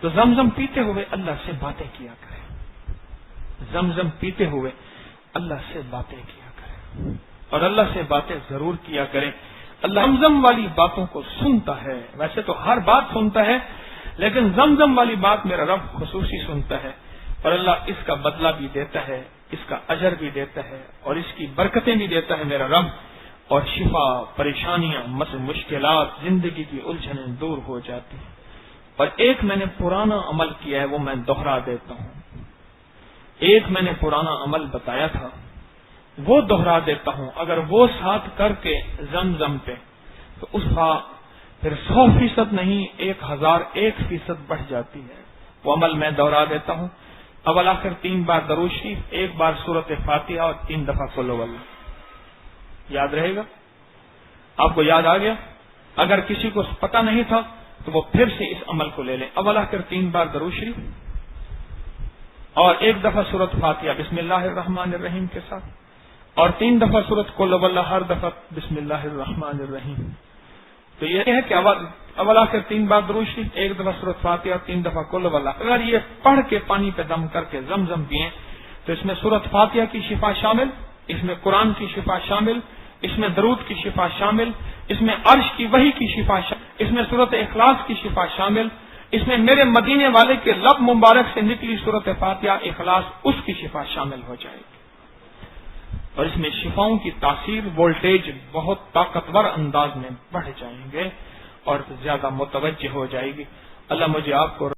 تو زمزم پیتے ہوئے اللہ سے باتیں کیا کریں، زمزم پیتے ہوئے اللہ سے باتیں کیا کریں، اور اللہ سے باتیں ضرور کیا کریں۔ اللہ زمزم والی باتوں کو سنتا ہے، ویسے تو ہر بات سنتا ہے، لیکن زمزم والی بات میرا رب خصوصی سنتا ہے، اور اللہ اس کا بدلہ بھی دیتا ہے، اس کا اجر بھی دیتا ہے، اور اس کی برکتیں بھی دیتا ہے میرا رب، اور شفا، پریشانیاں، مشکلات، زندگی کی الجھنیں دور ہو جاتی ہیں۔ اور ایک میں نے پرانا عمل کیا ہے، وہ میں دوہرا دیتا ہوں۔ ایک میں نے پرانا عمل بتایا تھا، وہ دوہرا دیتا ہوں۔ اگر وہ ساتھ کر کے زمزم پہ، تو اس کا پھر 100% نہیں 1001% بڑھ جاتی ہے۔ وہ عمل میں دوہرا دیتا ہوں۔ اول آخر 3 بار درود شریف، 1 بار سورۃ فاتحہ، اور 3 دفعہ قل ہو اللہ۔ یاد رہے گا؟ آپ کو یاد آ گیا؟ اگر کسی کو پتہ نہیں تھا تو وہ پھر سے اس عمل کو لے لیں۔ اول آخر 3 بار درود شریف، اور 1 دفعہ سورۃ فاتحہ بسم اللہ الرحمن الرحیم کے ساتھ، اور 3 دفعہ سورۃ قل ہو اللہ، ہر دفعہ بسم اللہ الرحمن الرحیم۔ تو یہ ہے کہ اول آخر 3 بار درود شریف، 1 دفعہ سورۃ فاتحہ، اور 3 دفعہ قل ہو اللہ۔ اگر یہ پڑھ کے پانی پہ دم کر کے زمزم پئیں تو اس میں سورۃ فاتحہ کی شفا شامل، اس میں قرآن کی شفا شامل، اس میں درود کی شفا شامل، اس میں عرش کی وحی کی شفا شامل، اس میں سورۃ اخلاص کی شفا شامل، اس میں میرے مدینے والے کے لب مبارک سے نکلی سورۃ فاتحہ، اخلاص، اس کی شفا شامل ہو جائے گی۔ اور اس میں شفاؤں کی تاثیر، وولٹیج بہت طاقتور انداز میں بڑھ جائیں گے اور زیادہ متوجہ ہو جائے گی۔ اللہ مجھے آپ کو